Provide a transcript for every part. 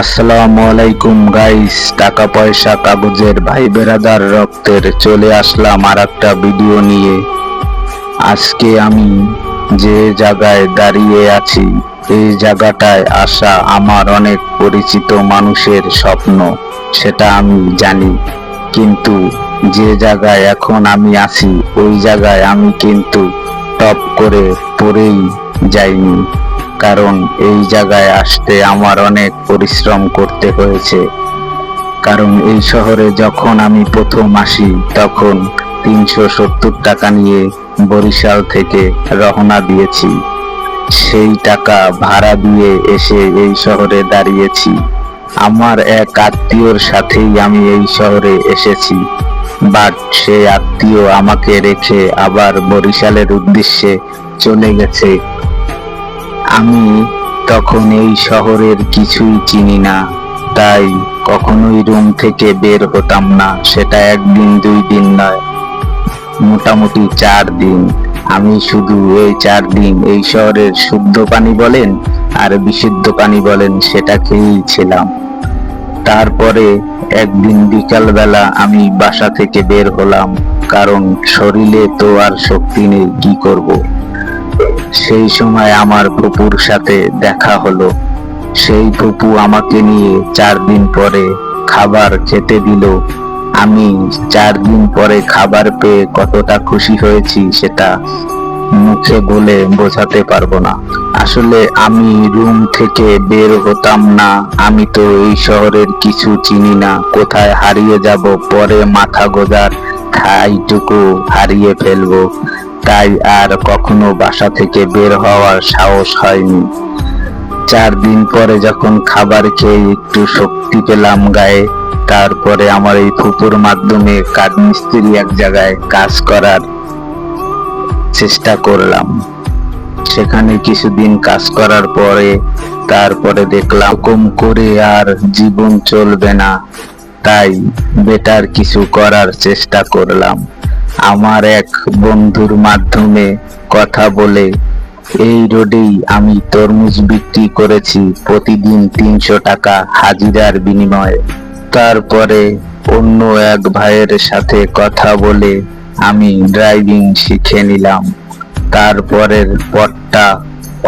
আসসালামু আলাইকুম গাইস, টাকা পয়সা কাগজের ভাই বেরাদার রক্তের চলে আসলাম আর একটা ভিডিও নিয়ে। আজকে আমি যে জায়গায় দাঁড়িয়ে আছি, এই জায়গাটায় আসা আমার অনেক পরিচিত মানুষের স্বপ্ন, সেটা আমি জানি। কিন্তু যে জায়গায় এখন আমি আছি, ওই জায়গায় আমি কিন্তু টপ করে পড়েই যাইনি, কারণ এই জায়গায় আসতে আমার অনেক পরিশ্রম করতে হয়েছে। কারণ এই শহরে যখন আমি প্রথম আসি, তখন 370 টাকা নিয়ে বরিশাল থেকে রওনা দিয়েছি। সেই টাকা ভাড়া দিয়ে এসে এই শহরে দাঁড়িয়েছি। আমার এক আত্মীয়র সাথেই আমি এই শহরে এসেছি, বাট সেই আত্মীয় আমাকে রেখে আবার বরিশালের উদ্দেশ্যে চলে গেছে। আমি তখন এই শহরের কিছুই চিনি না, তাই কখনোই রুম থেকে বের হতাম না। সেটা একদিন 2 দিন নয়, মোটামুটি 4 দিন। আমি শুধু এই 4 দিন এই শহরের শুদ্ধ পানি বলেন আর বিশুদ্ধ পানি বলেন, সেটা খেয়েই ছিলাম। তারপরে একদিন বিকালবেলা আমি বাসা থেকে বের হলাম, কারণ শরীরে তো আর শক্তি নেই, কি করব। সেই সময় আমার ফুপুর সাথে দেখা হলো। সেই ফুপু আমাকে নিয়ে 4 দিন পরে খাবার খেতে দিল। আমি 4 দিন পরে খাবার পেয়ে কতটা খুশি হয়েছি, সেটা মুখে বলে বোঝাতে পারবো না। আসলে আমি রুম থেকে বের হতাম না। আমি তো এই শহরের কিছু চিনি না, কোথায় হারিয়ে যাব, পরে মাথা গোজার ঠাইটুকু হারিয়ে ফেলবো, তাই আর কখনো বাসা থেকে বের হওয়ার সাহস হয়নি। 4 দিন পরে যখন খাবার খেয়ে একটু শক্তি পেলাম গায়ে, তারপরে আমার এই ফুপুর মাধ্যমে কাঠমিস্ত্রি এক জায়গায় কাজ করার চেষ্টা করলাম। সেখানে কিছুদিন কাজ করার পরে তারপরে দেখলাম কম করে আর জীবন চলবে না, তাই বেটার কিছু করার চেষ্টা করলাম। আমার এক বন্ধুর মাধ্যমে কথা বলে এই রোডেই আমি তরমুজ বিক্রি করেছি প্রতিদিন 300 টাকা হাজিরার বিনিময়ে। তারপরে অন্য এক ভাইয়ের সাথে কথা বলে আমি ড্রাইভিং শিখে নিলাম। তারপরের পথটা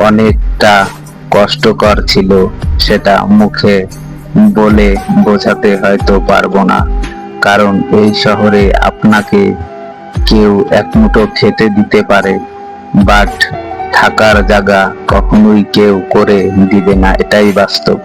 অনেকটা কষ্টকর ছিল, সেটা মুখে বলে বোঝাতে হয়তো পারবো না। কারণ এই শহরে আপনাকে কেউ এক মুঠো খেতে দিতে পারে, বাট থাকার জায়গা কখনোই কেউ করে দিবে না, এটাই বাস্তব।